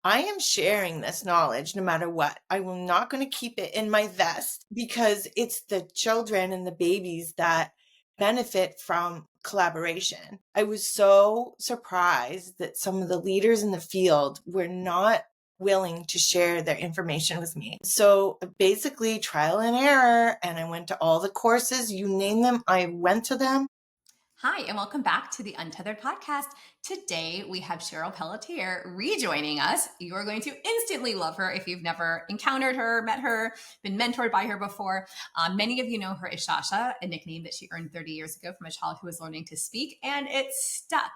I am sharing this knowledge no matter what. I will not going to keep it in my vest because it's the children and the babies that benefit from collaboration. I was so surprised that some of the leaders in the field were not willing to share their information with me. So basically trial and error, and I went to all the courses, you name them, I went to them. Hi, and welcome back to the Untethered Podcast. Today, we have Cheryl Pelletier rejoining us. You're going to instantly love her if you've never encountered her, met her, been mentored by her before. Many of you know her as Sasha, a nickname that she earned 30 years ago from a child who was learning to speak, and it stuck.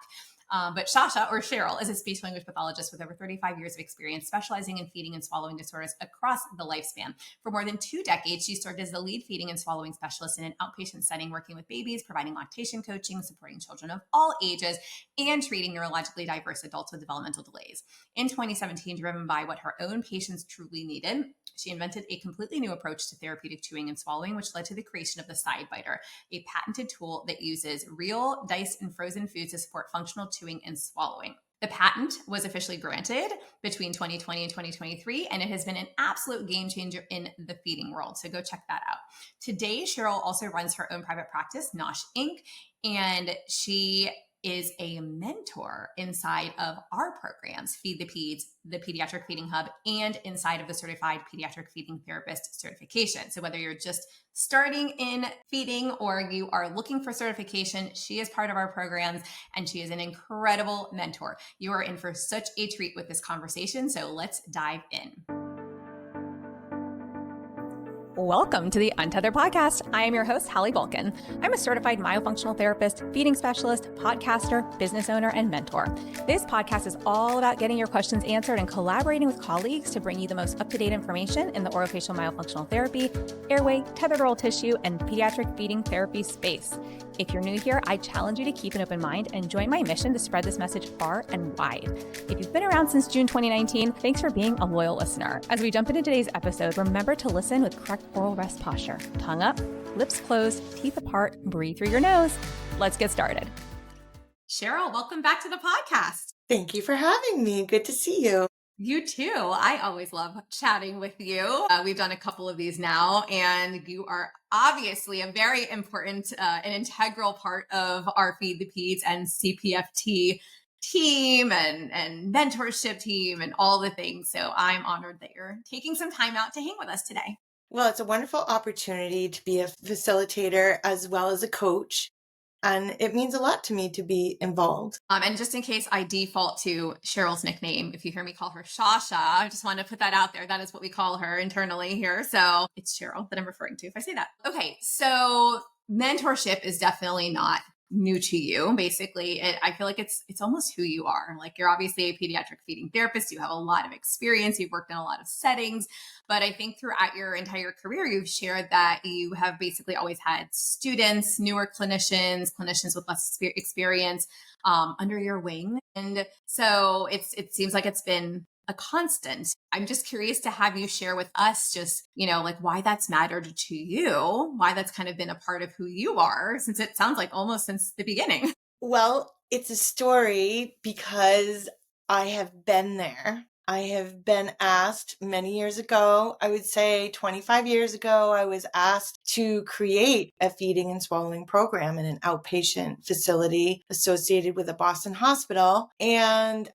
But Sasha, or Cheryl, is a speech language pathologist with over 35 years of experience specializing in feeding and swallowing disorders across the lifespan. For more than 2 decades, she served as the lead feeding and swallowing specialist in an outpatient setting, working with babies, providing lactation coaching, supporting children of all ages, and treating neurologically diverse adults with developmental delays. In 2017, driven by what her own patients truly needed, she invented a completely new approach to therapeutic chewing and swallowing, which led to the creation of the Side Biter, a patented tool that uses real diced and frozen foods to support functional chewing and swallowing. The patent was officially granted between 2020 and 2023, and it has been an absolute game changer in the feeding world. So go check that out. Today, Cheryl also runs her own private practice, Nosh Inc., and she is a mentor inside of our programs, Feed the Peds, the Pediatric Feeding Hub, and inside of the Certified Pediatric Feeding Therapist certification. So whether you're just starting in feeding or you are looking for certification, she is part of our programs and she is an incredible mentor. You are in for such a treat with this conversation. So let's dive in. Welcome to the Untethered Podcast. I am your host, Hallie Bulkin. I'm a certified myofunctional therapist, feeding specialist, podcaster, business owner, and mentor. This podcast is all about getting your questions answered and collaborating with colleagues to bring you the most up-to-date information in the orofacial myofunctional therapy, airway, tethered oral tissue, and pediatric feeding therapy space. If you're new here, I challenge you to keep an open mind and join my mission to spread this message far and wide. If you've been around since June 2019, thanks for being a loyal listener. As we jump into today's episode, remember to listen with correct oral rest posture. Tongue up, lips closed, teeth apart, breathe through your nose. Let's get started. Cheryl, welcome back to the podcast. Thank you for having me. Good to see you. You too. I always love chatting with you. We've done a couple of these now, and you are obviously a very important and integral part of our Feed the Peds and CPFT team and mentorship team and all the things. So I'm honored that you're taking some time out to hang with us today. Well, it's a wonderful opportunity to be a facilitator as well as a coach. And it means a lot to me to be involved. And just in case I default to Cheryl's nickname, if you hear me call her Sasha, I just want to put that out there. That is what we call her internally here. So it's Cheryl that I'm referring to if I say that. Okay, so mentorship is definitely not new to you. Basically, I feel like it's almost who you are. Like, you're obviously a pediatric feeding therapist. You have a lot of experience. You've worked in a lot of settings. But I think throughout your entire career, you've shared that you have basically always had students, newer clinicians with less experience under your wing. And so it seems like it's been a constant. I'm just curious to have you share with us just, like why that's mattered to you, why that's kind of been a part of who you are, since it sounds like almost since the beginning. Well, it's a story because I have been there. I have been asked many years ago, I would say 25 years ago, I was asked to create a feeding and swallowing program in an outpatient facility associated with a Boston hospital. And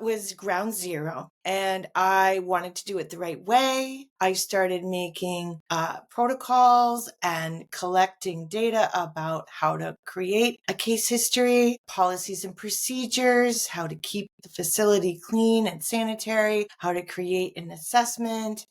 was ground zero, and I wanted to do it the right way. I started making protocols and collecting data about how to create a case history, policies and procedures, how to keep the facility clean and sanitary, how to create an assessment,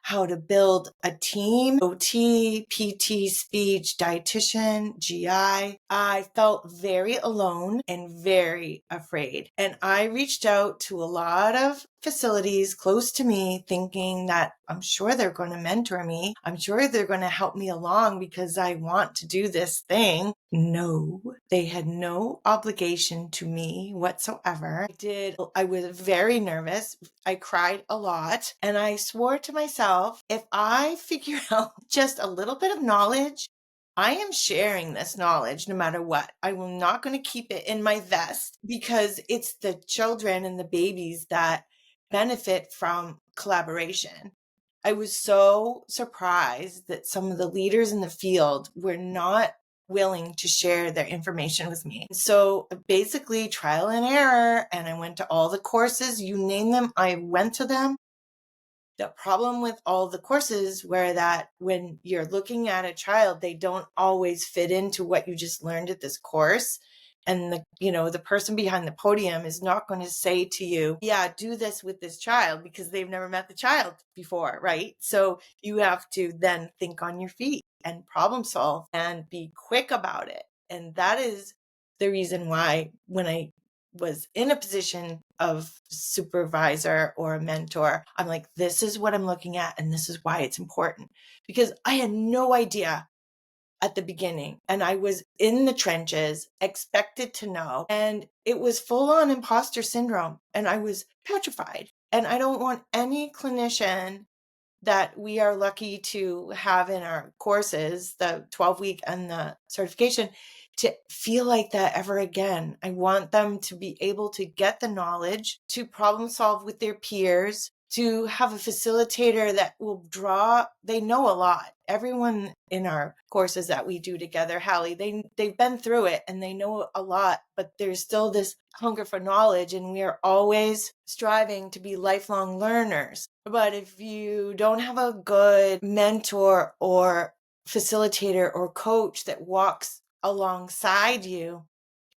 how to build a team, OT, PT, speech, dietitian, GI. I felt very alone and very afraid. And I reached out to a lot of facilities close to me thinking that I'm sure they're going to mentor me. I'm sure they're going to help me along because I want to do this thing. No, they had no obligation to me whatsoever. I was very nervous. I cried a lot, and I swore to myself, if I figure out just a little bit of knowledge, I am sharing this knowledge no matter what. I will not going to keep it in my vest because it's the children and the babies that benefit from collaboration. I was so surprised that some of the leaders in the field were not willing to share their information with me. So basically trial and error, and I went to all the courses, you name them, I went to them. The problem with all the courses were that when you're looking at a child, they don't always fit into what you just learned at this course. And the person behind the podium is not going to say to you, yeah, do this with this child, because they've never met the child before, right? So you have to then think on your feet and problem solve and be quick about it. And that is the reason why when I was in a position of supervisor or a mentor, I'm like, this is what I'm looking at, and this is why it's important. Because I had no idea at the beginning, and I was in the trenches, expected to know, and it was full on imposter syndrome, and I was petrified. And I don't want any clinician that we are lucky to have in our courses, the 12-week and the certification, to feel like that ever again. I want them to be able to get the knowledge, to problem solve with their peers, to have a facilitator that will draw. They know a lot. Everyone in our courses that we do together, Hallie, they've been through it and they know a lot, but there's still this hunger for knowledge, and we are always striving to be lifelong learners. But if you don't have a good mentor or facilitator or coach that walks alongside you,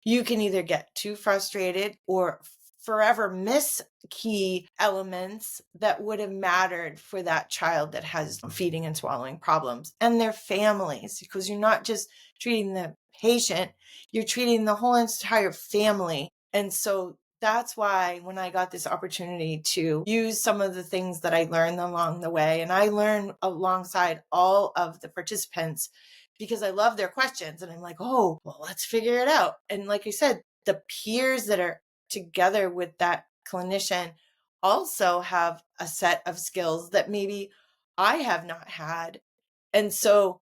you can either get too frustrated or forever miss key elements that would have mattered for that child that has feeding and swallowing problems and their families, because you're not just treating the patient, you're treating the whole entire family. And so that's why when I got this opportunity to use some of the things that I learned along the way, and I learned alongside all of the participants, because I love their questions, and I'm like, oh, well, let's figure it out. And like I said, the peers that are together with that clinician also have a set of skills that maybe I have not had. And so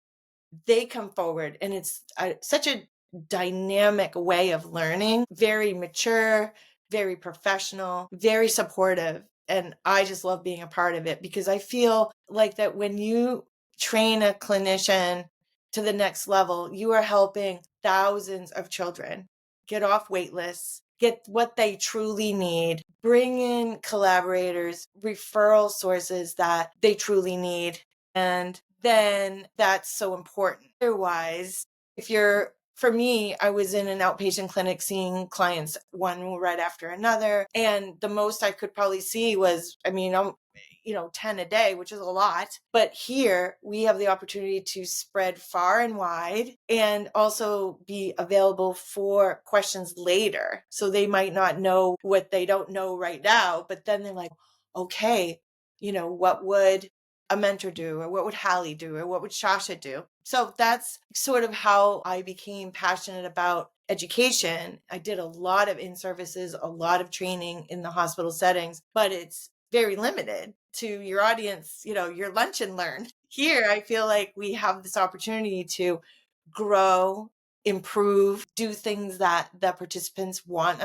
they come forward, and it's such a dynamic way of learning, very mature, very professional, very supportive. And I just love being a part of it, because I feel like that when you train a clinician to the next level, you are helping thousands of children get off wait lists, get what they truly need, bring in collaborators, referral sources that they truly need. And then that's so important. Otherwise, for me, I was in an outpatient clinic seeing clients one right after another. And the most I could probably see was, 10 a day, which is a lot. But here we have the opportunity to spread far and wide and also be available for questions later. So they might not know what they don't know right now, but then they're like, okay, what would a mentor do, or what would Hallie do, or what would Sasha do? So that's sort of how I became passionate about education. I did a lot of in-services, a lot of training in the hospital settings, but it's very limited to your audience, your lunch and learn. Here, I feel like we have this opportunity to grow, improve, do things that the participants want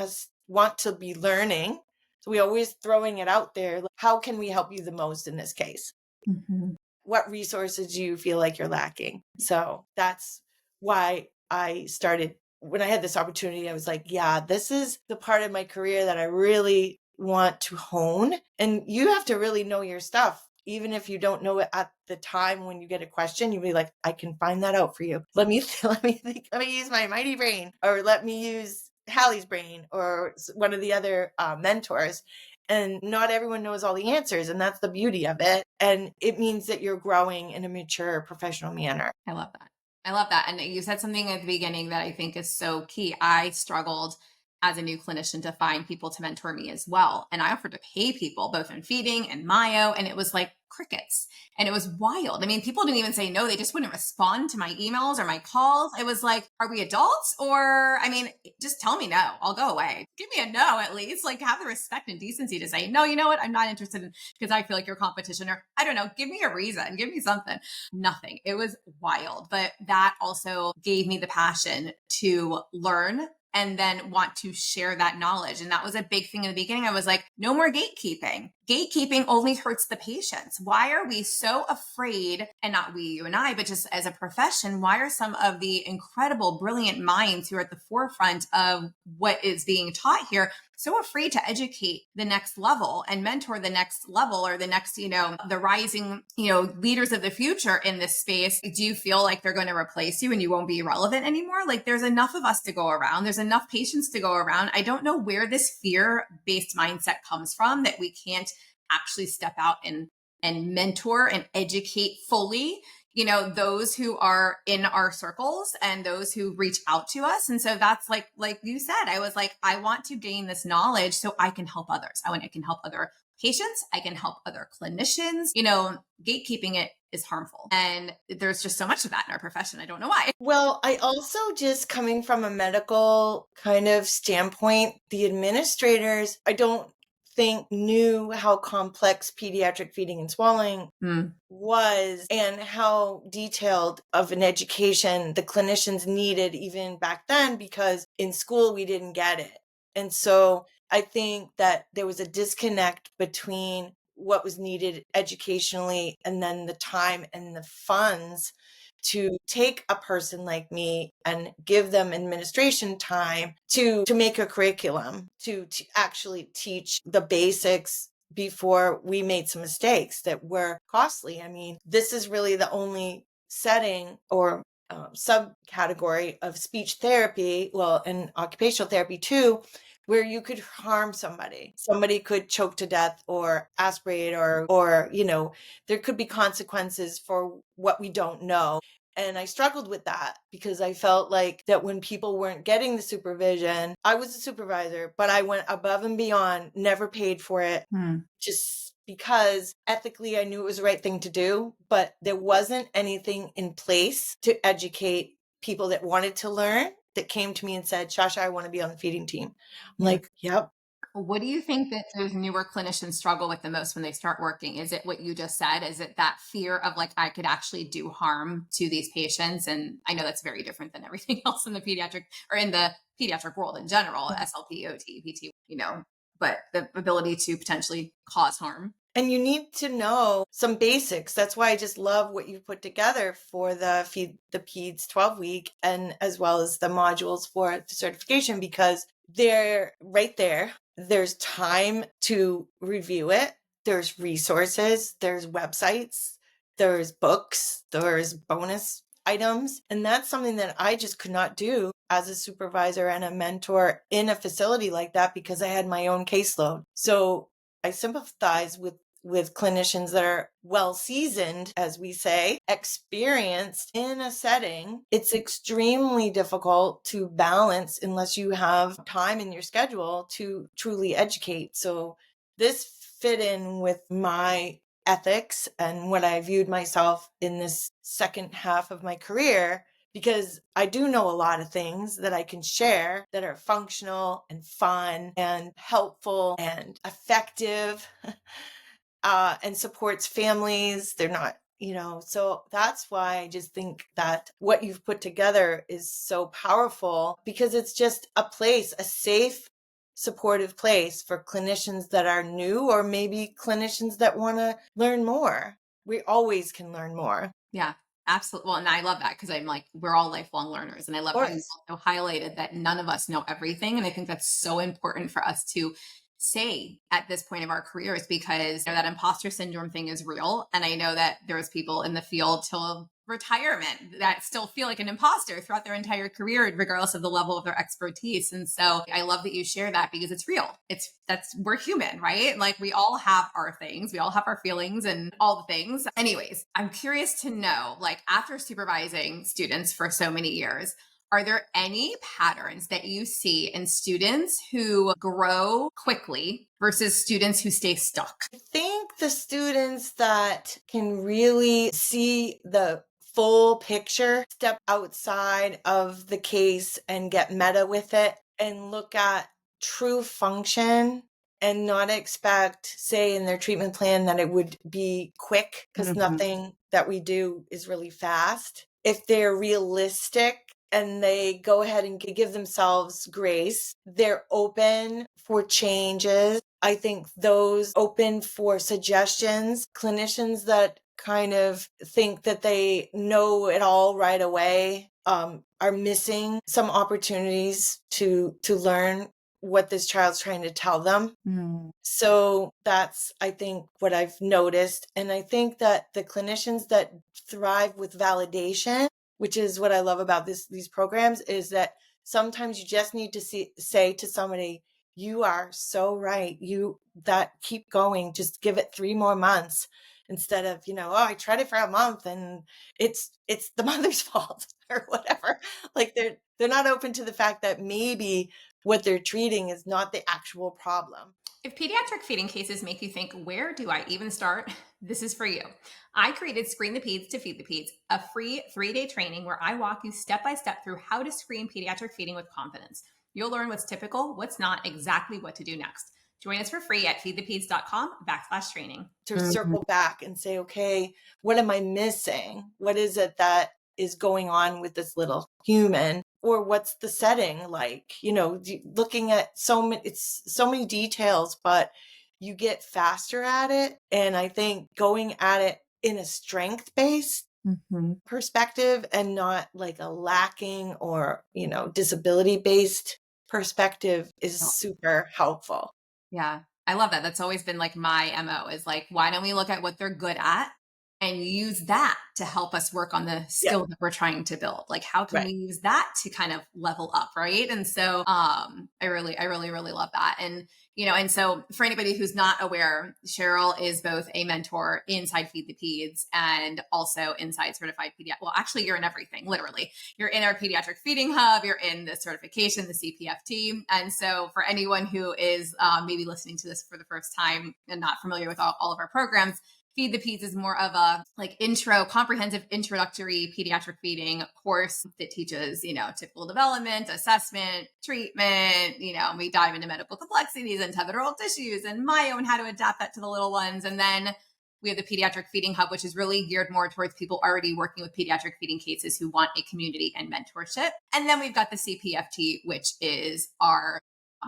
to be learning. So we always throwing it out there. How can we help you the most in this case? Mm-hmm. What resources do you feel like you're lacking? So that's why I started. When I had this opportunity, I was like, yeah, this is the part of my career that I really want to hone. And you have to really know your stuff. Even if you don't know it at the time when you get a question, you'll be like, I can find that out for you. Let me think, let me use my mighty brain, or let me use Hallie's brain, or one of the other mentors. And not everyone knows all the answers. And that's the beauty of it. And it means that you're growing in a mature, professional manner. I love that. I love that. And you said something at the beginning that I think is so key. I struggled as a new clinician to find people to mentor me as well. And I offered to pay people both in feeding and myo, and it was like crickets. And it was wild. I mean, people didn't even say no. They just wouldn't respond to my emails or my calls. It was like, are we adults? Or, just tell me no. I'll go away. Give me a no at least. Like, have the respect and decency to say, no, you know what? I'm not interested in, because I feel like you're competition, or I don't know. Give me a reason. Give me something. Nothing. It was wild. But that also gave me the passion to learn and then want to share that knowledge. And that was a big thing in the beginning. I was like, no more gatekeeping. Gatekeeping only hurts the patients. Why are we so afraid? And not we, you and I, but just as a profession, why are some of the incredible, brilliant minds who are at the forefront of what is being taught here so afraid to educate the next level and mentor the next level or the next, the rising, leaders of the future in this space? Do you feel like they're going to replace you and you won't be relevant anymore? Like, there's enough of us to go around. There's enough patients to go around. I don't know where this fear-based mindset comes from, that we can't actually step out and mentor and educate fully, those who are in our circles and those who reach out to us. And so that's like you said, I was like, I want to gain this knowledge so I can help others. I can help other patients. I can help other clinicians. Gatekeeping it is harmful. And there's just so much of that in our profession. I don't know why. Well, I also, just coming from a medical kind of standpoint, the administrators, I don't think knew how complex pediatric feeding and swallowing was and how detailed of an education the clinicians needed even back then, because in school we didn't get it. And so I think that there was a disconnect between what was needed educationally and then the time and the funds to take a person like me and give them administration time to make a curriculum, to actually teach the basics before we made some mistakes that were costly. I mean, this is really the only setting or subcategory of speech therapy, well, and occupational therapy too, where you could harm somebody. Somebody could choke to death or aspirate or there could be consequences for what we don't know. And I struggled with that because I felt like that when people weren't getting the supervision, I was a supervisor, but I went above and beyond, never paid for it, just because ethically I knew it was the right thing to do, but there wasn't anything in place to educate people that wanted to learn, that came to me and said, Sasha, I want to be on the feeding team. I'm like, yep. What do you think that those newer clinicians struggle with the most when they start working? Is it what you just said? Is it that fear of like, I could actually do harm to these patients? And I know that's very different than everything else in the pediatric or in the pediatric world in general, SLP, OT, PT, but the ability to potentially cause harm. And you need to know some basics. That's why I just love what you put together for the Feed the Peds 12-week and as well as the modules for the certification, because they're right there. There's time to review it. There's resources. There's websites. There's books. There's bonus items. And that's something that I just could not do as a supervisor and a mentor in a facility like that because I had my own caseload. So I sympathize with clinicians that are well seasoned, as we say, experienced in a setting. It's extremely difficult to balance unless you have time in your schedule to truly educate. So this fit in with my ethics and what I viewed myself in this second half of my career, because I do know a lot of things that I can share that are functional and fun and helpful and effective. And supports families. They're not, so that's why I just think that what you've put together is so powerful, because it's just a place, a safe, supportive place for clinicians that are new or maybe clinicians that want to learn more. We always can learn more. Yeah. Absolutely. Well, and I love that because I'm like, we're all lifelong learners. And I love how you also highlighted that none of us know everything. And I think that's so important for us to say at this point of our careers, because that imposter syndrome thing is real. And I know that there's people in the field till retirement that still feel like an imposter throughout their entire career, regardless of the level of their expertise. And so I love that you share that because it's real. We're human, right? Like we all have our things, we all have our feelings and all the things. Anyways, I'm curious to know, like after supervising students for so many years, are there any patterns that you see in students who grow quickly versus students who stay stuck? I think the students that can really see the full picture, step outside of the case and get meta with it and look at true function and not expect, say, in their treatment plan that it would be quick, because nothing that we do is really fast. If they're realistic and they go ahead and give themselves grace. They're open for changes. I think those open for suggestions, clinicians that kind of think that they know it all right away, are missing some opportunities to learn what this child's trying to tell them. So that's, I think, what I've noticed. And I think that the clinicians that thrive with validation, which is what I love about these programs, is that sometimes you just need to say to somebody, you are so right. Keep going. Just give it 3 more months, instead of, oh, I tried it for a month and it's the mother's fault or whatever. Like they're not open to the fact that maybe what they're treating is not the actual problem. If pediatric feeding cases make you think, where do I even start? This is for you. I created Screen the Peds to Feed the Peds, a free 3-day training where I walk you step by step through how to screen pediatric feeding with confidence. You'll learn what's typical, what's not, exactly what to do next. Join us for free at feedthepeds.com/training. To circle back and say, okay, what am I missing? What is it that is going on with this little human? Or what's the setting like? Looking at it's so many details, but you get faster at it. And I think going at it in a strength-based perspective and not like a lacking or, disability-based perspective is super helpful. Yeah. I love that. That's always been like my MO is like, why don't we look at what they're good at and use that to help us work on the skill that we're trying to build? Like, how can we use that to kind of level up? Right. And so, I really love that. And so for anybody who's not aware, Cheryl is both a mentor inside Feed the Peds and also inside Certified Pediatric. Well, actually you're in everything, literally. You're in our pediatric feeding hub, you're in the certification, the CPFT. And so for anyone who is maybe listening to this for the first time and not familiar with all of our programs, Feed the Peds is more of a comprehensive introductory pediatric feeding course that teaches, typical development, assessment, treatment, we dive into medical complexities and tethered oral tissues and myo and how to adapt that to the little ones. And then we have the Pediatric Feeding Hub, which is really geared more towards people already working with pediatric feeding cases who want a community and mentorship. And then we've got the CPFT, which is our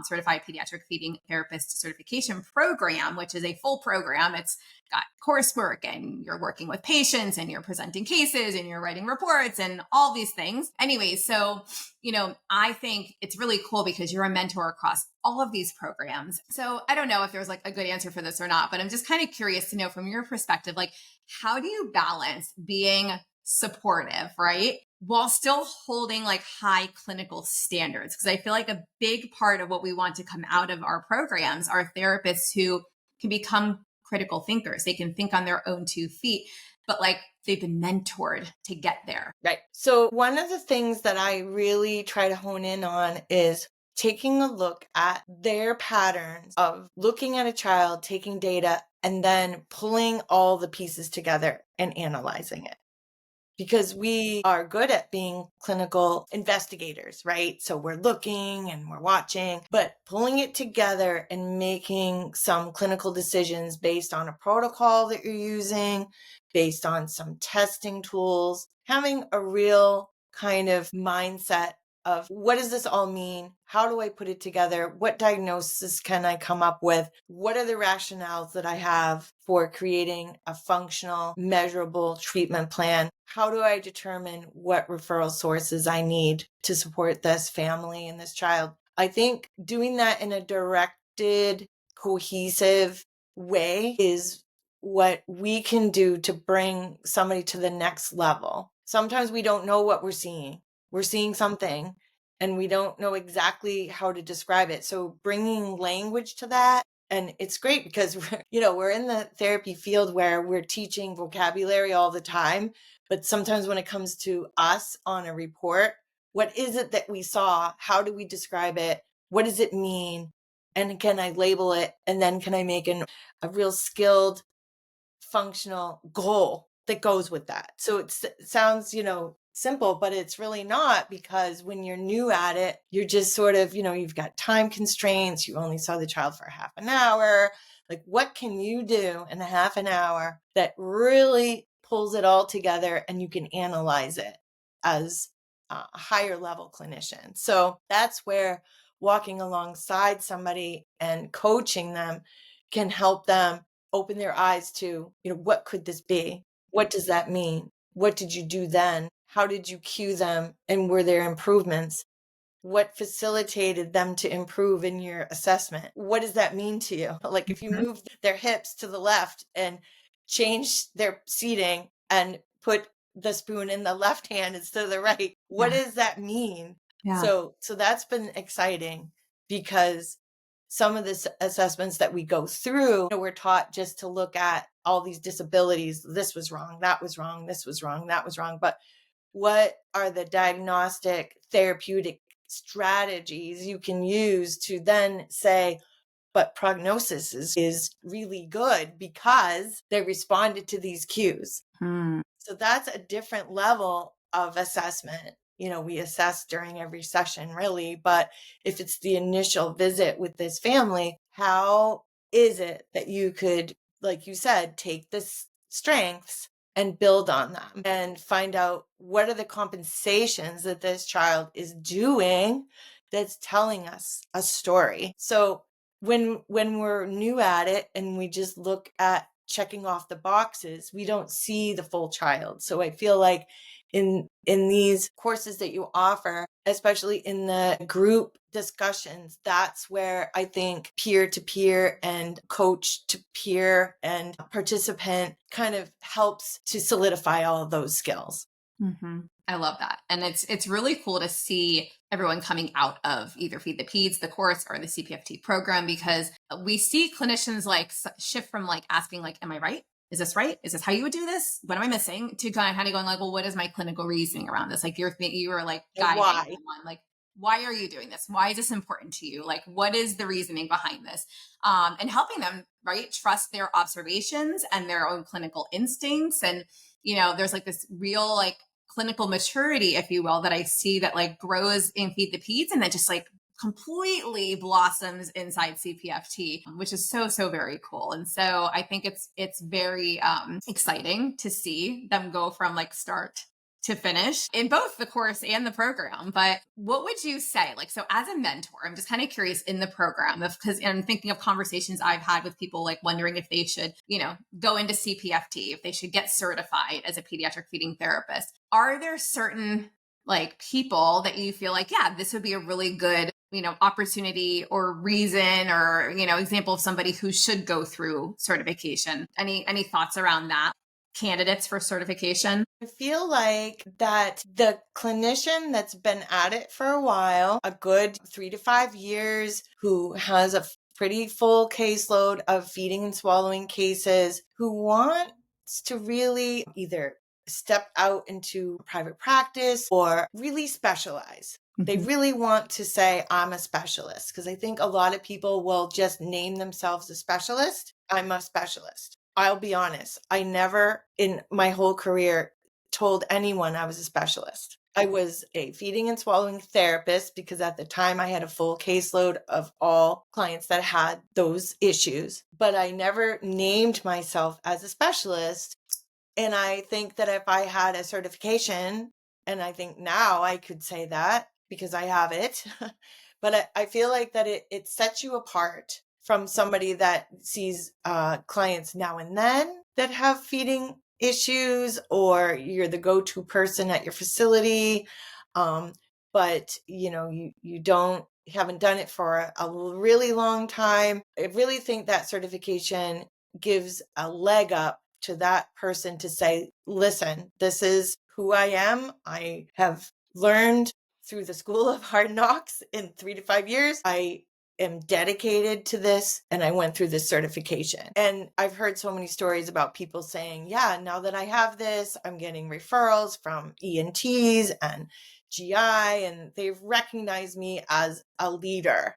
Certified Pediatric Feeding Therapist Certification Program, which is a full program. It's got coursework and you're working with patients and you're presenting cases and you're writing reports and all these things. Anyways, so, I think it's really cool because you're a mentor across all of these programs. So I don't know if there's like a good answer for this or not, but I'm just kind of curious to know from your perspective, like, how do you balance being supportive, right, while still holding like high clinical standards? Because I feel like a big part of what we want to come out of our programs are therapists who can become critical thinkers. They can think on their own 2 feet, but like they've been mentored to get there. Right. So one of the things that I really try to hone in on is taking a look at their patterns of looking at a child, taking data, and then pulling all the pieces together and analyzing it. Because we are good at being clinical investigators, right? So we're looking and we're watching, but pulling it together and making some clinical decisions based on a protocol that you're using, based on some testing tools, having a real kind of mindset of what does this all mean? How do I put it together? What diagnosis can I come up with? What are the rationales that I have for creating a functional, measurable treatment plan? How do I determine what referral sources I need to support this family and this child? I think doing that in a directed, cohesive way is what we can do to bring somebody to the next level. Sometimes we don't know what we're seeing. We're seeing something and we don't know exactly how to describe it. So bringing language to that, and it's great because we're in the therapy field where we're teaching vocabulary all the time. But sometimes when it comes to us on a report, what is it that we saw? How do we describe it? What does it mean? And can I label it? And then can I make a real skilled, functional goal that goes with that? So it sounds, simple, but it's really not, because when you're new at it, you're just sort of, you've got time constraints. You only saw the child for half an hour. Like, what can you do in a half an hour that really pulls it all together and you can analyze it as higher level clinician. So that's where walking alongside somebody and coaching them can help them open their eyes to, what could this be? What does that mean? What did you do then? How did you cue them? And were there improvements? What facilitated them to improve in your assessment? What does that mean to you? Like if you move their hips to the left and change their seating and put the spoon in the left hand instead of the right, what does that mean? Yeah. So that's been exciting because some of the assessments that we go through, we're taught just to look at all these disabilities. This was wrong, that was wrong, this was wrong, that was wrong. But what are the diagnostic therapeutic strategies you can use to then say, but prognosis is really good because they responded to these cues. So that's a different level of assessment. We assess during every session really, but if it's the initial visit with this family, how is it that you could, like you said, take the strengths and build on them and find out what are the compensations that this child is doing that's telling us a story. So when we're new at it and we just look at checking off the boxes, we don't see the full child. So I feel like in these courses that you offer, especially in the group discussions, that's where I think peer to peer and coach to peer and participant kind of helps to solidify all of those skills. I love that. And it's really cool to see everyone coming out of either Feed the Peds, the course, or the CPFT program, because we see clinicians like shift from like asking like, am I right? Is this right? Is this how you would do this? What am I missing? To kind of going like, well, what is my clinical reasoning around this? Like you were like guiding them on like, why are you doing this? Why is this important to you? Like, what is the reasoning behind this? And helping them, right, trust their observations and their own clinical instincts. And, there's like this real like clinical maturity, if you will, that I see that like grows in Feed the Peds and then just like completely blossoms inside CPFT, which is so very cool. And so I think it's very exciting to see them go from like start to finish in both the course and the program. But what would you say, like, so as a mentor, I'm just kind of curious in the program, because I'm thinking of conversations I've had with people like wondering if they should, go into CPFT, if they should get certified as a pediatric feeding therapist. Are there certain like people that you feel like, yeah, this would be a really good, opportunity or reason or, example of somebody who should go through certification? Any thoughts around that? Candidates for certification? I feel like that the clinician that's been at it for a while, a good 3 to 5 years, who has a pretty full caseload of feeding and swallowing cases, who wants to really either step out into private practice or really specialize. They really want to say, I'm a specialist, because I think a lot of people will just name themselves a specialist. I'm a specialist. I'll be honest, I never in my whole career told anyone I was a specialist. I was a feeding and swallowing therapist because at the time I had a full caseload of all clients that had those issues, but I never named myself as a specialist. And I think that if I had a certification, and I think now I could say that because I have it, but I feel like that it sets you apart from somebody that sees clients now and then that have feeding issues, or you're the go-to person at your facility. But you haven't done it for a really long time. I really think that certification gives a leg up to that person to say, listen, this is who I am. I have learned through the school of hard knocks in 3 to 5 years. I am dedicated to this, and I went through this certification. And I've heard so many stories about people saying, yeah, now that I have this, I'm getting referrals from ENTs and GI, and they've recognized me as a leader.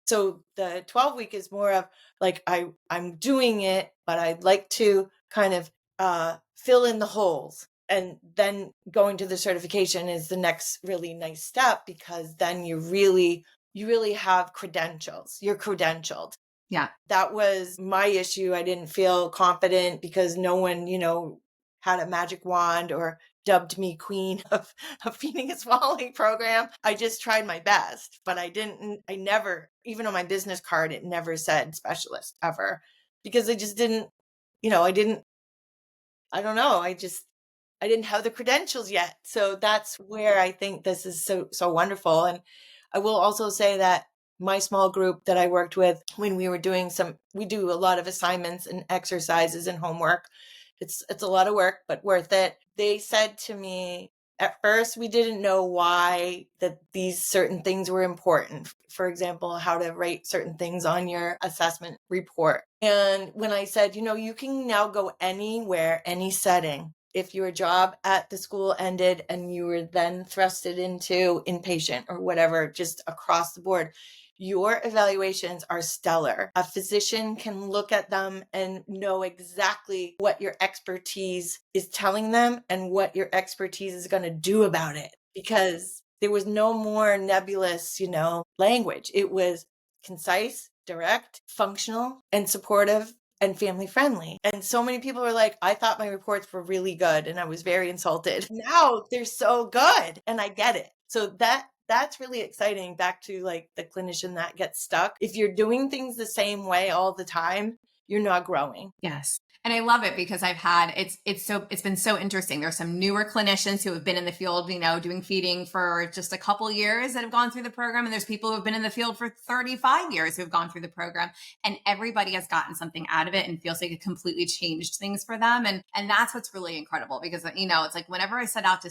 So the 12-week is more of like, I'm doing it, but I'd like to kind of fill in the holes. And then going to the certification is the next really nice step, because then you really have credentials. You're credentialed. Yeah. That was my issue. I didn't feel confident because no one, had a magic wand or dubbed me queen of feeding and swallowing program. I just tried my best, but I never, even on my business card, it never said specialist ever, because I just didn't, I don't know. I didn't have the credentials yet. So that's where I think this is so wonderful. And I will also say that my small group that I worked with, when we were doing we do a lot of assignments and exercises and homework. It's a lot of work, but worth it. They said to me, at first, we didn't know why that these certain things were important. For example, how to write certain things on your assessment report. And when I said, you can now go anywhere, any setting. If your job at the school ended and you were then thrusted into inpatient or whatever, just across the board, your evaluations are stellar. A physician can look at them and know exactly what your expertise is telling them and what your expertise is going to do about it, because there was no more nebulous, language. It was concise, direct, functional, and supportive and family friendly. And so many people were like, I thought my reports were really good and I was very insulted. Now they're so good and I get it. So that's really exciting. Back to like the clinician that gets stuck. If you're doing things the same way all the time, you're not growing. Yes. And I love it because it's been so interesting. There's some newer clinicians who have been in the field, doing feeding for just a couple years that have gone through the program. And there's people who have been in the field for 35 years who have gone through the program, and everybody has gotten something out of it and feels like it completely changed things for them. And that's what's really incredible, because, it's like whenever I set out to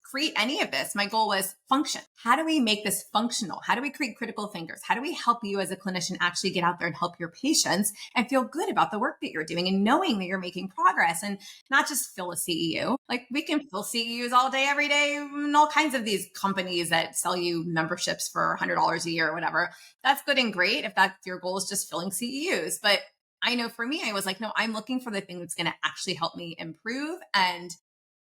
create any of this, my goal was function. How do we make this functional? How do we create critical thinkers? How do we help you as a clinician actually get out there and help your patients and feel good about the work that you're doing and knowing that you're making progress, and not just fill a CEU. Like, we can fill CEUs all day, every day, and all kinds of these companies that sell you memberships for $100 a year or whatever. That's good and great if that's your goal, is just filling CEUs. But I know for me, I was like, no, I'm looking for the thing that's going to actually help me improve and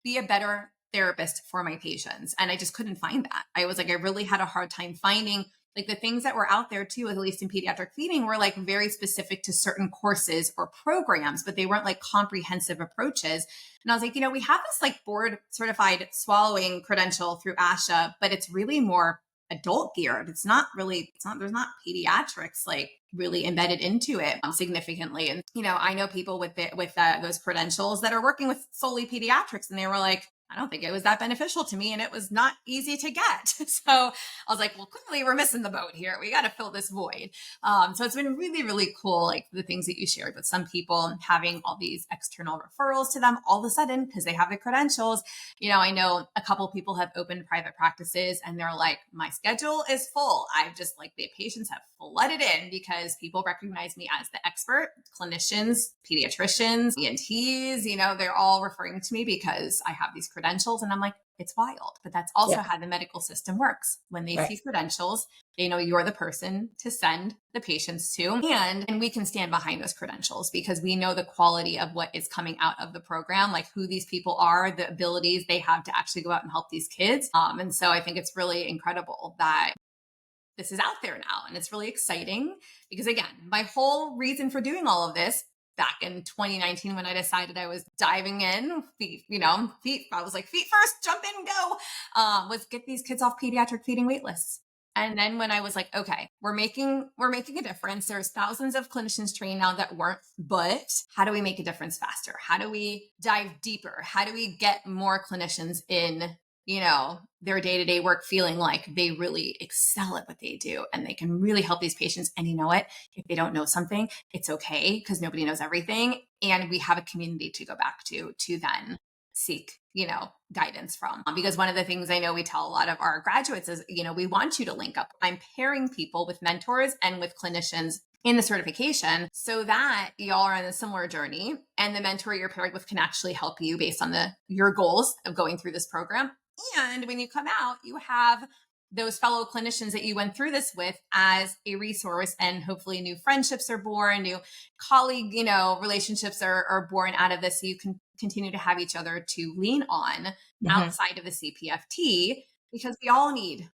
be a better therapist for my patients. And I just couldn't find that. I was like, I really had a hard time finding, like, the things that were out there too, at least in pediatric feeding, were like very specific to certain courses or programs, but they weren't like comprehensive approaches. And I was like, we have this like board certified swallowing credential through ASHA, but it's really more adult geared. There's not pediatrics like really embedded into it significantly. And, I know people with those credentials that are working with solely pediatrics, and they were like, I don't think it was that beneficial to me, and it was not easy to get. So I was like, well, clearly we're missing the boat here. We got to fill this void. So it's been really, really cool. Like the things that you shared with some people, having all these external referrals to them all of a sudden, because they have the credentials. I know a couple people have opened private practices and they're like, my schedule is full. I've just like, the patients have flooded in because people recognize me as the expert. Clinicians, pediatricians, ENTs, they're all referring to me because I have these credentials. And I'm like, it's wild. But that's also how the medical system works. When they see credentials, they know you're the person to send the patients to. And we can stand behind those credentials because we know the quality of what is coming out of the program, like who these people are, the abilities they have to actually go out and help these kids. And so I think it's really incredible that this is out there now. And it's really exciting because, again, my whole reason for doing all of this back in 2019, when I decided I was diving in, I was like, feet first, jump in, go, was get these kids off pediatric feeding waitlists. And then when I was like, okay, we're making a difference. There's thousands of clinicians trained now that weren't, but how do we make a difference faster? How do we dive deeper? How do we get more clinicians in their day-to-day work feeling like they really excel at what they do and they can really help these patients? And you know what? If they don't know something, it's okay, because nobody knows everything. And we have a community to go back to then seek, guidance from. Because one of the things I know we tell a lot of our graduates is, we want you to link up. I'm pairing people with mentors and with clinicians in the certification so that y'all are on a similar journey, and the mentor you're paired with can actually help you based on your goals of going through this program. And when you come out, you have those fellow clinicians that you went through this with as a resource, and hopefully new friendships are born, new colleague, relationships are born out of this. So you can continue to have each other to lean on outside of the CPFT, because we all need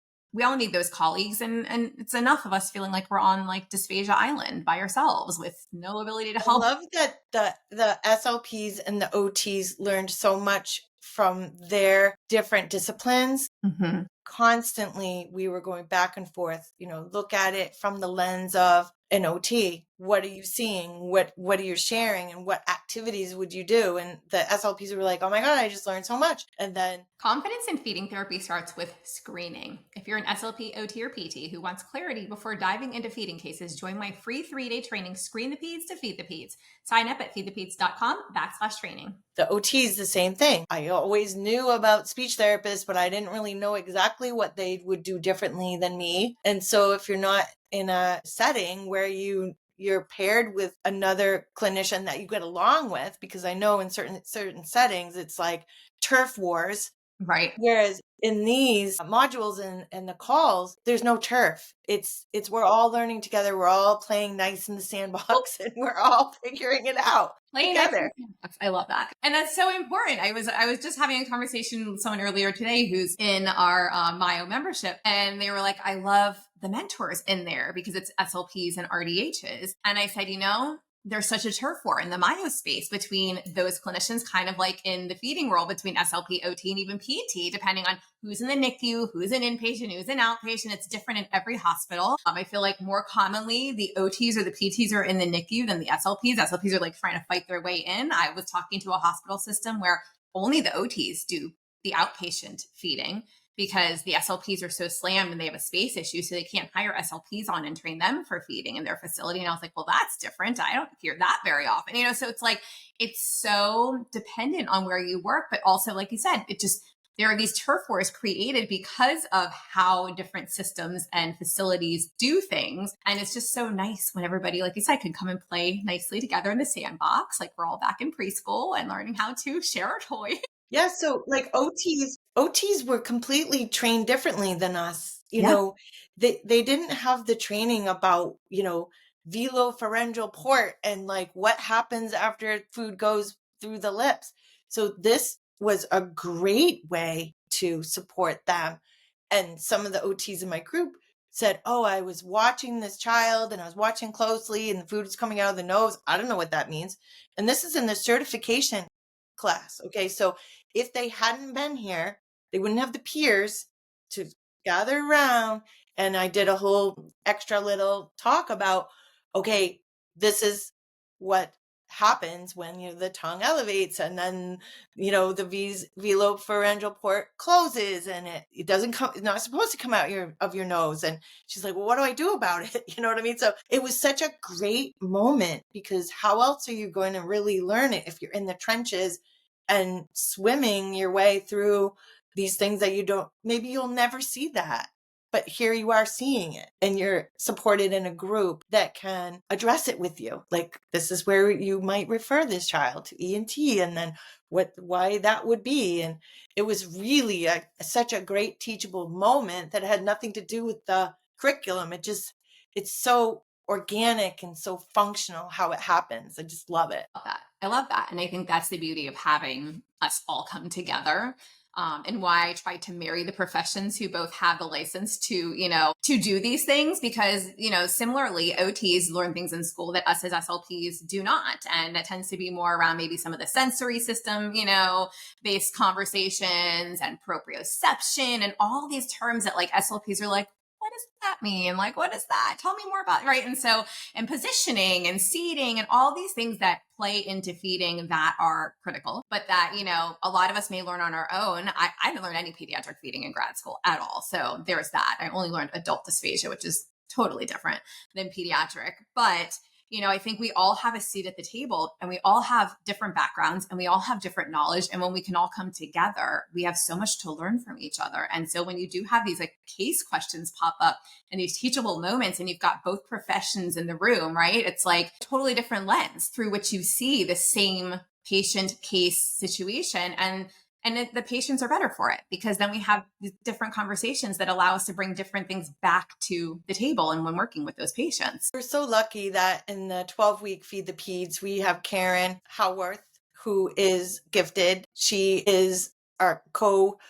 those colleagues. And it's enough of us feeling like we're on like Dysphagia Island by ourselves with no ability to help. I love that the SLPs and the OTs learned so much from their different disciplines. Mm-hmm. Constantly we were going back and forth, look at it from the lens of an OT. What are you seeing? What are you sharing? And what activities would you do? And the SLPs were like, oh my God, I just learned so much. And then confidence in feeding therapy starts with screening. If you're an SLP, OT, or PT who wants clarity before diving into feeding cases, join my free 3-day training, Screen the Peds to Feed the Peds. Sign up at feedthepeds.com/training. The OT is the same thing. I always knew about speech therapists, but I didn't really know exactly what they would do differently than me. And so if you're not in a setting where you're paired with another clinician that you get along with, because I know in certain settings, it's like turf wars. Right. Whereas in these modules and the calls, there's no turf. It's we're all learning together. We're all playing nice in the sandbox and we're all figuring it out together. I love that. And that's so important. I was just having a conversation with someone earlier today who's in our Mayo membership, and they were like, I love the mentors in there because it's SLPs and RDHs. And I said, there's such a turf war in the Mayo space between those clinicians, kind of like in the feeding world between SLP, OT, and even PT, depending on who's in the NICU, who's an inpatient, who's an outpatient. It's different in every hospital. I feel like more commonly the OTs or the PTs are in the NICU than the SLPs. SLPs are like trying to fight their way in. I was talking to a hospital system where only the OTs do the outpatient feeding, because the SLPs are so slammed and they have a space issue. So they can't hire SLPs on and train them for feeding in their facility. And I was like, well, that's different. I don't hear that very often, so it's like, it's so dependent on where you work, but also, like you said, there are these turf wars created because of how different systems and facilities do things. And it's just so nice when everybody, like you said, can come and play nicely together in the sandbox. Like we're all back in preschool and learning how to share a toy. Yeah, so like OTs were completely trained differently than us. They didn't have the training about, velopharyngeal port and like what happens after food goes through the lips. So this was a great way to support them. And some of the OTs in my group said, oh, I was watching this child and I was watching closely and the food was coming out of the nose. I don't know what that means. And this is in the certification class. Okay, so if they hadn't been here, they wouldn't have the peers to gather around. And I did a whole extra little talk about, okay, this is what happens when the tongue elevates and then the velopharyngeal port closes and it doesn't come, it's not supposed to come out of your nose. And she's like, well, what do I do about it? You know what I mean? So it was such a great moment, because how else are you going to really learn it if you're in the trenches and swimming your way through these things that maybe you'll never see that, but here you are seeing it and you're supported in a group that can address it with you. Like, this is where you might refer this child to ENT and then why that would be. And it was really such a great teachable moment that had nothing to do with the curriculum. It's so organic and so functional how it happens. I just love it. I love that. And I think that's the beauty of having us all come together. And why I try to marry the professions who both have the license to, to do these things, because, similarly, OTs learn things in school that us as SLPs do not. And that tends to be more around maybe some of the sensory system, based conversations and proprioception and all these terms that like SLPs are like, what does that mean? Like, what is that? Tell me more about it. Right. And so, and positioning and seating and all these things that play into feeding that are critical, but that, a lot of us may learn on our own. I didn't learn any pediatric feeding in grad school at all. So there's that. I only learned adult dysphagia, which is totally different than pediatric. But I think we all have a seat at the table and we all have different backgrounds and we all have different knowledge. And when we can all come together, we have so much to learn from each other. And so when you do have these like case questions pop up and these teachable moments and you've got both professions in the room, right? It's like a totally different lens through which you see the same patient case situation. And the patients are better for it, because then we have different conversations that allow us to bring different things back to the table and when working with those patients. We're so lucky that in the 12-week Feed the Peds, we have Karen Howarth, who is gifted. She is our co-presenter.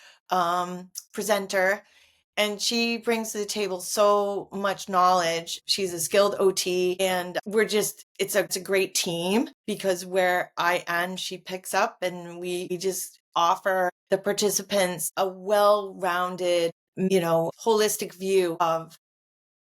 And she brings to the table so much knowledge. She's a skilled OT, and it's a great team, because where I end, she picks up, and we just offer the participants a well-rounded, holistic view of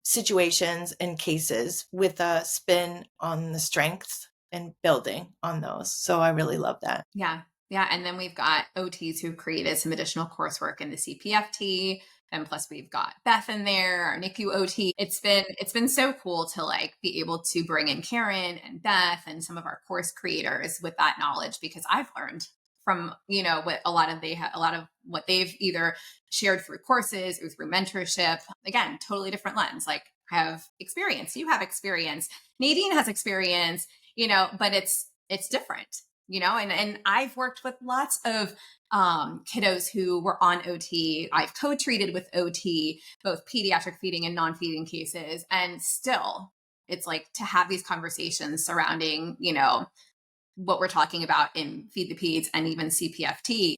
situations and cases with a spin on the strengths and building on those. So I really love that. Yeah. Yeah. And then we've got OTs who've created some additional coursework in the CPFT. And plus we've got Beth in there, our NICU OT. It's been so cool to like be able to bring in Karen and Beth and some of our course creators with that knowledge, because I've learned from, what a lot of what they've either shared through courses or through mentorship. Again, totally different lens. Like I have experience, you have experience, Nadine has experience, but it's different, and I've worked with lots of kiddos who were on OT. I've co-treated with OT, both pediatric feeding and non-feeding cases. And still, it's like to have these conversations surrounding, what we're talking about in Feed the Peds and even CPFT.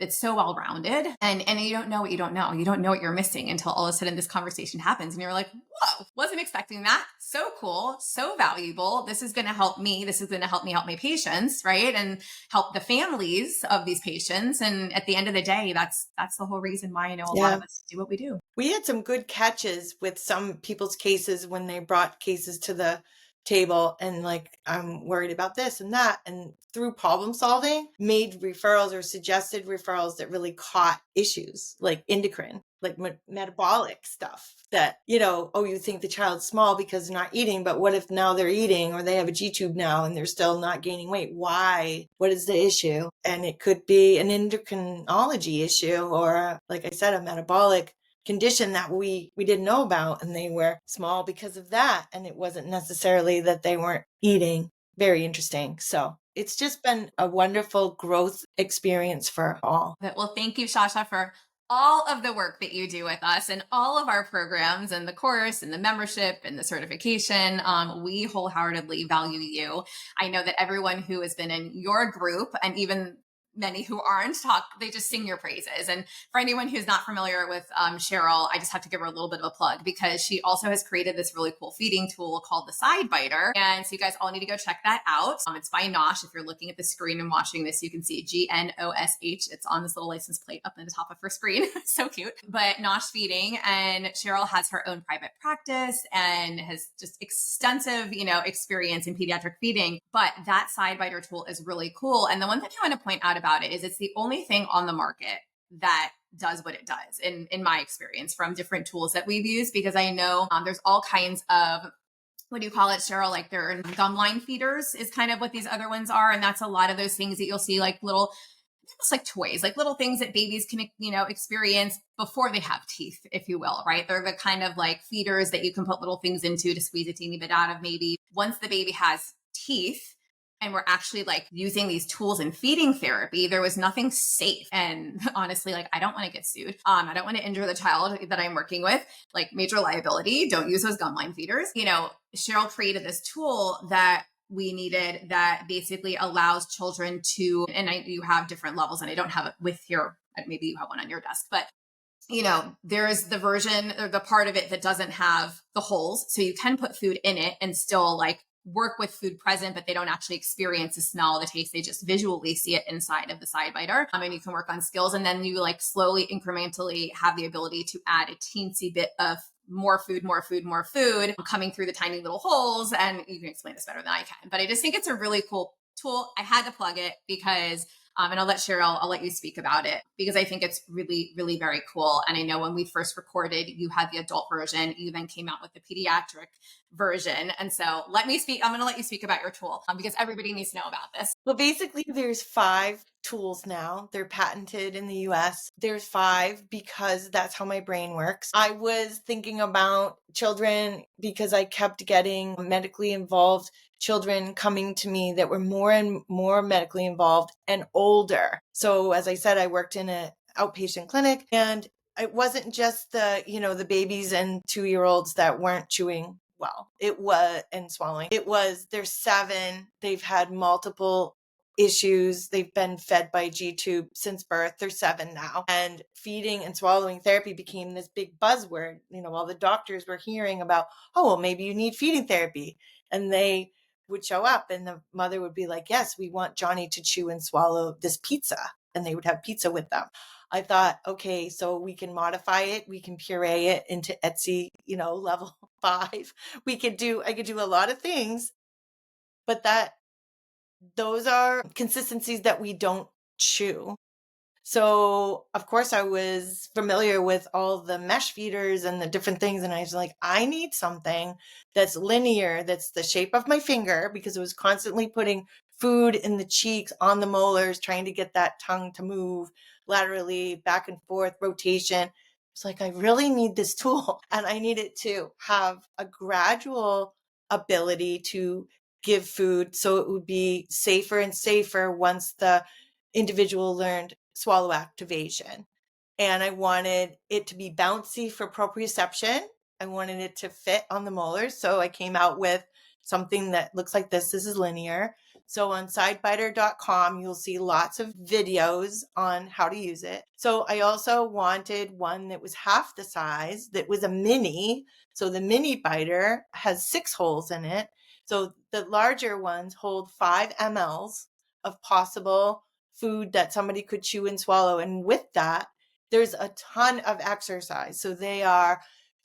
It's so well-rounded, and you don't know what you don't know. You don't know what you're missing until all of a sudden this conversation happens and you're like, whoa, wasn't expecting that. So cool, so valuable. This is going to help me. This is going to help me help my patients, right? And help the families of these patients. And at the end of the day, that's the whole reason why I know a lot of us do what we do. We had some good catches with some people's cases when they brought cases to the table, and like, I'm worried about this and that, and through problem solving made referrals or suggested referrals that really caught issues like endocrine, like metabolic stuff that, you think the child's small because they're not eating, but what if now they're eating, or they have a G-tube now and they're still not gaining weight? Why? What is the issue? And it could be an endocrinology issue, or like I said, a metabolic condition that we didn't know about, and they were small because of that, and it wasn't necessarily that they weren't eating. Very interesting. So it's just been a wonderful growth experience for all. Well, thank you, Sasha, for all of the work that you do with us and all of our programs and the course and the membership and the certification. We wholeheartedly value you. I know that everyone who has been in your group, and even many who aren't, they just sing your praises. And for anyone who's not familiar with Cheryl, I just have to give her a little bit of a plug, because she also has created this really cool feeding tool called the Side Biter. And so you guys all need to go check that out. It's by Nosh. If you're looking at the screen and watching this, you can see GNOSH. It's on this little license plate up in the top of her screen. So cute. But Nosh Feeding, and Cheryl has her own private practice and has just extensive, experience in pediatric feeding. But that Side Biter tool is really cool. And the one thing I want to point out about it is it's the only thing on the market that does what it does in my experience from different tools that we've used, because I know there's all kinds of, what do you call it, Cheryl? Like they're gum line feeders is kind of what these other ones are. And that's a lot of those things that you'll see, like little, almost like toys, like little things that babies can, experience before they have teeth, if you will, right? They're the kind of like feeders that you can put little things into to squeeze a teeny bit out of maybe. Once the baby has teeth, and we're actually like using these tools in feeding therapy, there was nothing safe. And honestly, like, I don't want to get sued. I don't want to injure the child that I'm working with, like major liability. Don't use those gum line feeders. Cheryl created this tool that we needed that basically allows children to, and you have different levels, and I don't have it with here. Maybe you have one on your desk, but there's the version or the part of it that doesn't have the holes. So you can put food in it and still like work with food present, but they don't actually experience the smell, the taste. They just visually see it inside of the Side Biter. And you can work on skills, and then you like slowly, incrementally have the ability to add a teensy bit of more food coming through the tiny little holes. And you can explain this better than I can, but I just think it's a really cool tool. I had to plug it because and I'll let you speak about it, because I think it's really, really very cool. And I know when we first recorded, you had the adult version, you then came out with the pediatric version. And so let me speak. I'm going to let you speak about your tool because everybody needs to know about this. Well, basically there's 5 tools now. They're patented in the US. There's 5 because that's how my brain works. I was thinking about children because I kept getting medically involved children coming to me that were more and more medically involved and older. So as I said, I worked in an outpatient clinic, and it wasn't just the babies and 2-year-olds that weren't chewing well. It was, and swallowing. It was, they're 7. They've had multiple issues. They've been fed by G-tube since birth. They're 7 now. And feeding and swallowing therapy became this big buzzword. While the doctors were hearing about, oh, well, maybe you need feeding therapy. And they would show up and the mother would be like, yes, we want Johnny to chew and swallow this pizza. And they would have pizza with them. I thought, okay, so we can modify it. We can puree it into Etsy, level 5. I could do a lot of things, but those are consistencies that we don't chew. So, of course, I was familiar with all the mesh feeders and the different things. And I was like, I need something that's linear, that's the shape of my finger, because it was constantly putting food in the cheeks, on the molars, trying to get that tongue to move laterally, back and forth, rotation. It's like, I really need this tool. And I need it to have a gradual ability to give food so it would be safer and safer once the individual learned swallow activation. And I wanted it to be bouncy for proprioception. I wanted it to fit on the molars. So I came out with something that looks like this. This is linear. So on sidebiter.com, you'll see lots of videos on how to use it. So I also wanted one that was half the size, that was a mini. So the mini biter has 6 holes in it. So the larger ones hold 5 mLs of possible food that somebody could chew and swallow. And with that, there's a ton of exercise. So they are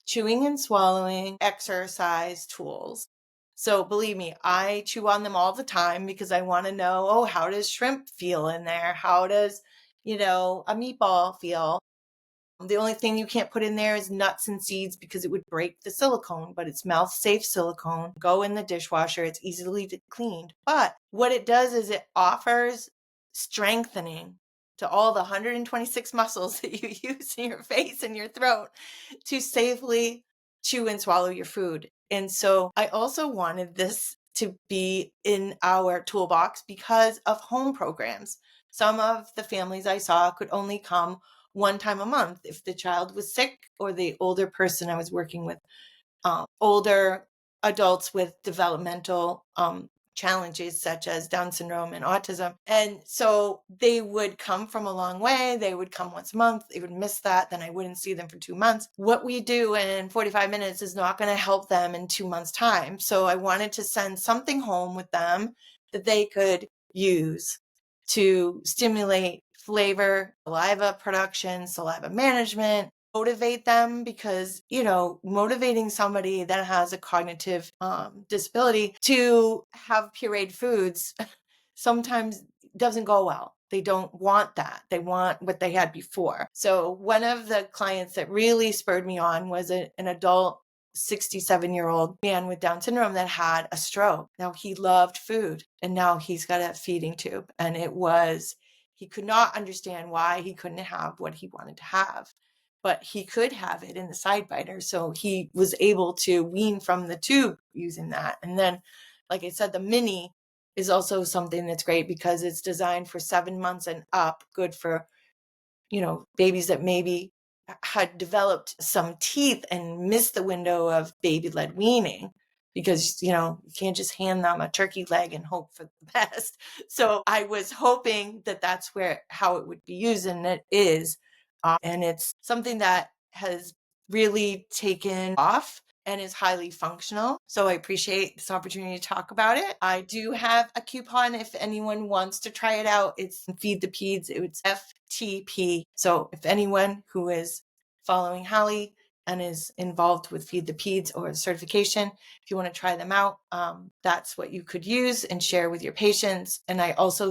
chewing and swallowing exercise tools. So believe me, I chew on them all the time because I want to know, oh, how does shrimp feel in there? How does, a meatball feel? The only thing you can't put in there is nuts and seeds because it would break the silicone, but it's mouth safe silicone. Go in the dishwasher. It's easily cleaned. But what it does is it offers strengthening to all the 126 muscles that you use in your face and your throat to safely chew and swallow your food. And so I also wanted this to be in our toolbox because of home programs. Some of the families I saw could only come one time a month if the child was sick or the older person I was working with, older adults with developmental challenges such as Down syndrome and autism. And so they would come from a long way. They would come once a month. They would miss that. Then I wouldn't see them for 2 months. What we do in 45 minutes is not going to help them in 2 months' time. So I wanted to send something home with them that they could use to stimulate flavor, saliva production, saliva management, motivate them because, motivating somebody that has a cognitive disability to have pureed foods sometimes doesn't go well. They don't want that. They want what they had before. So one of the clients that really spurred me on was an adult 67-year-old man with Down syndrome that had a stroke. Now he loved food and now he's got a feeding tube. And he could not understand why he couldn't have what he wanted to have, but he could have it in the side biter. So he was able to wean from the tube using that. And then, like I said, the mini is also something that's great because it's designed for 7 months and up, good for, babies that maybe had developed some teeth and missed the window of baby-led weaning because, you can't just hand them a turkey leg and hope for the best. So I was hoping that that's how it would be used, and it is. And it's something that has really taken off and is highly functional. So I appreciate this opportunity to talk about it. I do have a coupon if anyone wants to try it out. It's Feed the Peds. It's FTP. So if anyone who is following Hallie and is involved with Feed the Peds or certification, if you want to try them out, that's what you could use and share with your patients. And I also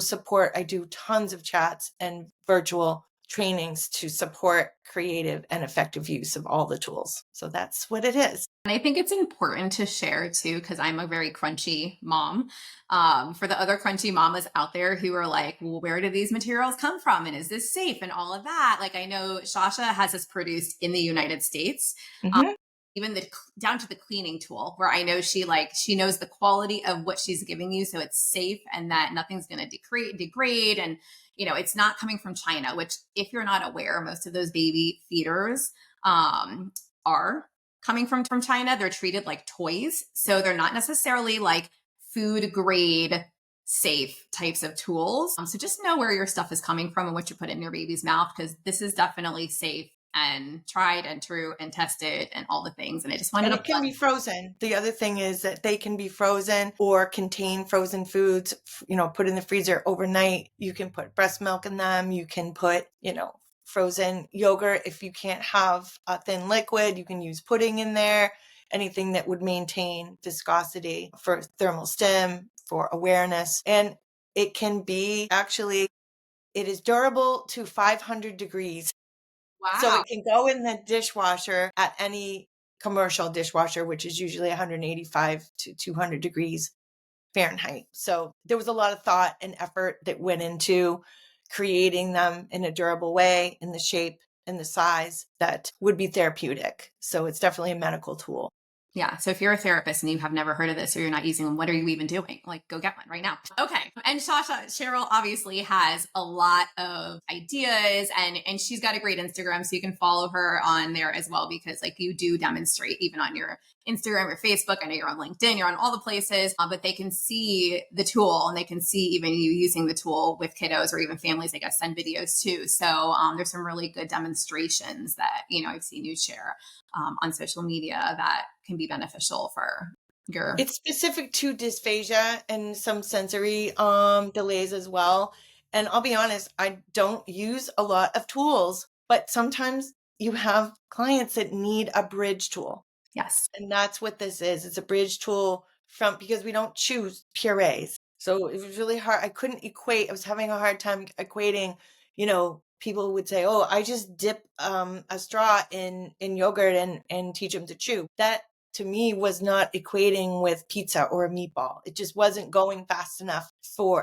I do tons of chats and virtual trainings to support creative and effective use of all the tools. So that's what it is. And I think it's important to share too, because I'm a very crunchy mom. For the other crunchy mamas out there who are like, well, where do these materials come from? And is this safe? And all of that. Like I know Sasha has this produced in the United States. Mm-hmm. Even down to the cleaning tool where I know she knows the quality of what she's giving you. So it's safe and that nothing's going to degrade. And, it's not coming from China, which if you're not aware, most of those baby feeders are coming from China. They're treated like toys. So they're not necessarily like food grade safe types of tools. So just know where your stuff is coming from and what you put in your baby's mouth, because this is definitely safe and tried and true and tested and all the things. And I just wanted And to it can be frozen. The other thing is that they can be frozen or contain frozen foods, put in the freezer overnight. You can put breast milk in them. You can put, frozen yogurt. If you can't have a thin liquid, you can use pudding in there. Anything that would maintain viscosity for thermal stim, for awareness. And it can be it is durable to 500 degrees. So wow. it can go in the dishwasher at any commercial dishwasher, which is usually 185 to 200 degrees Fahrenheit. So there was a lot of thought and effort that went into creating them in a durable way, in the shape and the size that would be therapeutic. So it's definitely a medical tool. Yeah. So if you're a therapist and you have never heard of this or you're not using them, what are you even doing? Like, go get one right now. Okay. And Sasha, Cheryl obviously has a lot of ideas and she's got a great Instagram. So you can follow her on there as well, because like you do demonstrate even on your Instagram or Facebook. I know you're on LinkedIn, you're on all the places, but they can see the tool and they can see even you using the tool with kiddos or even families, I guess, send videos too. So there's some really good demonstrations that, I've seen you share on social media that can be beneficial for your. It's specific to dysphagia and some sensory delays as well. And I'll be honest, I don't use a lot of tools, but sometimes you have clients that need a bridge tool. Yes. And that's what this is. It's a bridge tool because we don't choose purees. So it was really hard. I couldn't equate. I was having a hard time equating, people would say, oh, I just dip a straw in yogurt and teach them to chew. That to me was not equating with pizza or a meatball. It just wasn't going fast enough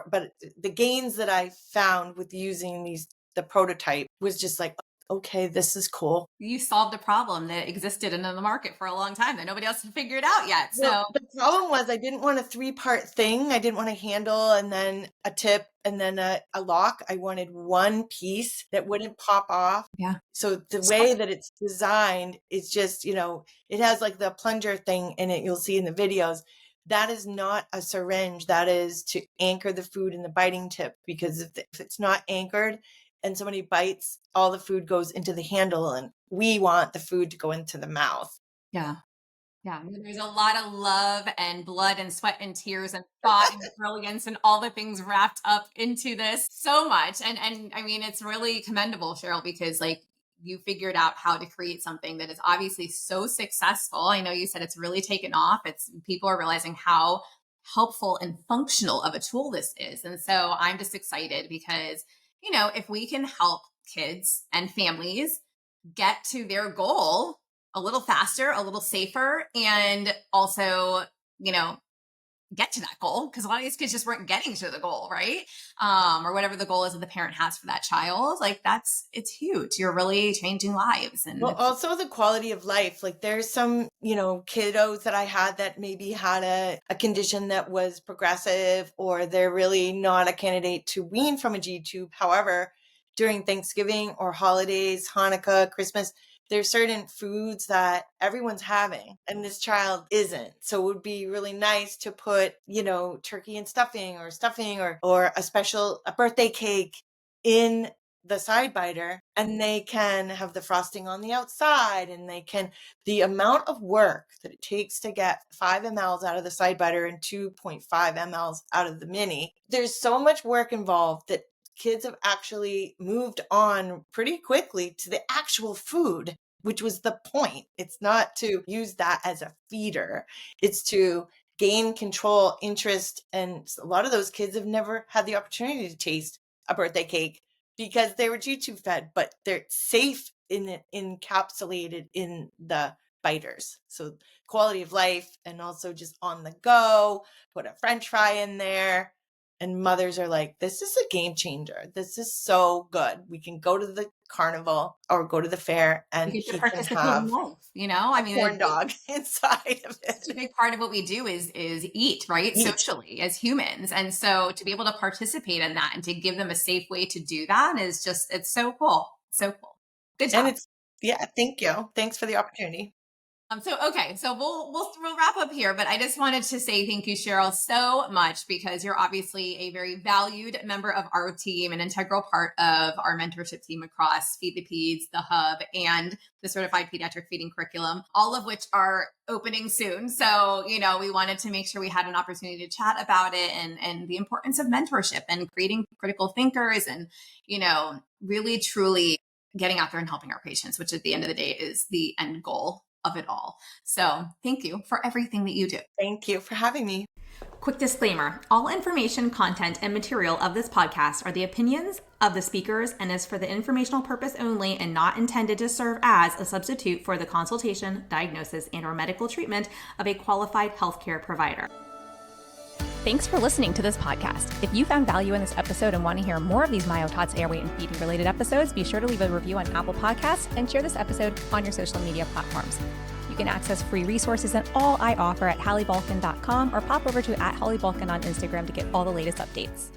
but the gains that I found with using the prototype was just like, okay, this is cool. You solved a problem that existed in the market for a long time that nobody else had figured out yet. Well, So the problem was I didn't want a 3-part thing. I didn't want a handle and then a tip and then a lock. I wanted one piece that wouldn't pop off. yeah. So the way that it's designed is just, it has like the plunger thing in it. You'll see in the videos. That is not a syringe. That is to anchor the food in the biting tip, because if it's not anchored and somebody bites, all the food goes into the handle and we want the food to go into the mouth. Yeah. Yeah, there's a lot of love and blood and sweat and tears and thought and brilliance and all the things wrapped up into this so much. And I mean, it's really commendable, Cheryl, because like you figured out how to create something that is obviously so successful. I know you said it's really taken off. People are realizing how helpful and functional of a tool this is. And so I'm just excited because, if we can help kids and families get to their goal a little faster, a little safer, and also, get to that goal, because a lot of these kids just weren't getting to the goal, right? Or whatever the goal is that the parent has for that child. Like it's huge. You're really changing lives. And well, also the quality of life. Like there's some, kiddos that I had that maybe had a condition that was progressive, or they're really not a candidate to wean from a G tube. However, during Thanksgiving or holidays, Hanukkah, Christmas, there's certain foods that everyone's having and this child isn't. So it would be really nice to put, turkey and stuffing or a birthday cake in the side biter, and they can have the frosting on the outside, and the amount of work that it takes to get 5 mLs out of the side biter and 2.5 mLs out of the mini. There's so much work involved that kids have actually moved on pretty quickly to the actual food, which was the point. It's not to use that as a feeder. It's to gain control, interest. And a lot of those kids have never had the opportunity to taste a birthday cake because they were G-tube fed, but they're safe encapsulated in the biters. So quality of life, and also just on the go, put a French fry in there. And mothers are like, this is a game changer. This is so good. We can go to the carnival or go to the fair and you get to he can participate have in life, I mean, corn dog inside of it's a it. big part of what we do is eat, right? Eat. Socially as humans. And so to be able to participate in that and to give them a safe way to do that is just, it's so cool. So cool. Good job. And thank you. Thanks for the opportunity. So we'll wrap up here, but I just wanted to say thank you, Cheryl, so much, because you're obviously a very valued member of our team, an integral part of our mentorship team across Feed the Peds, the Hub, and the Certified Pediatric Feeding Curriculum, all of which are opening soon. So, we wanted to make sure we had an opportunity to chat about it and the importance of mentorship and creating critical thinkers and, really truly getting out there and helping our patients, which at the end of the day is the end goal of it all. So thank you for everything that you do. Thank you for having me. Quick disclaimer, all information, content, and material of this podcast are the opinions of the speakers and is for the informational purpose only and not intended to serve as a substitute for the consultation, diagnosis, and/or medical treatment of a qualified healthcare provider. Thanks for listening to this podcast. If you found value in this episode and want to hear more of these Myotots, airway, and feeding related episodes, be sure to leave a review on Apple Podcasts and share this episode on your social media platforms. You can access free resources and all I offer at HallieBulkin.com or pop over to @HallieBulkin on Instagram to get all the latest updates.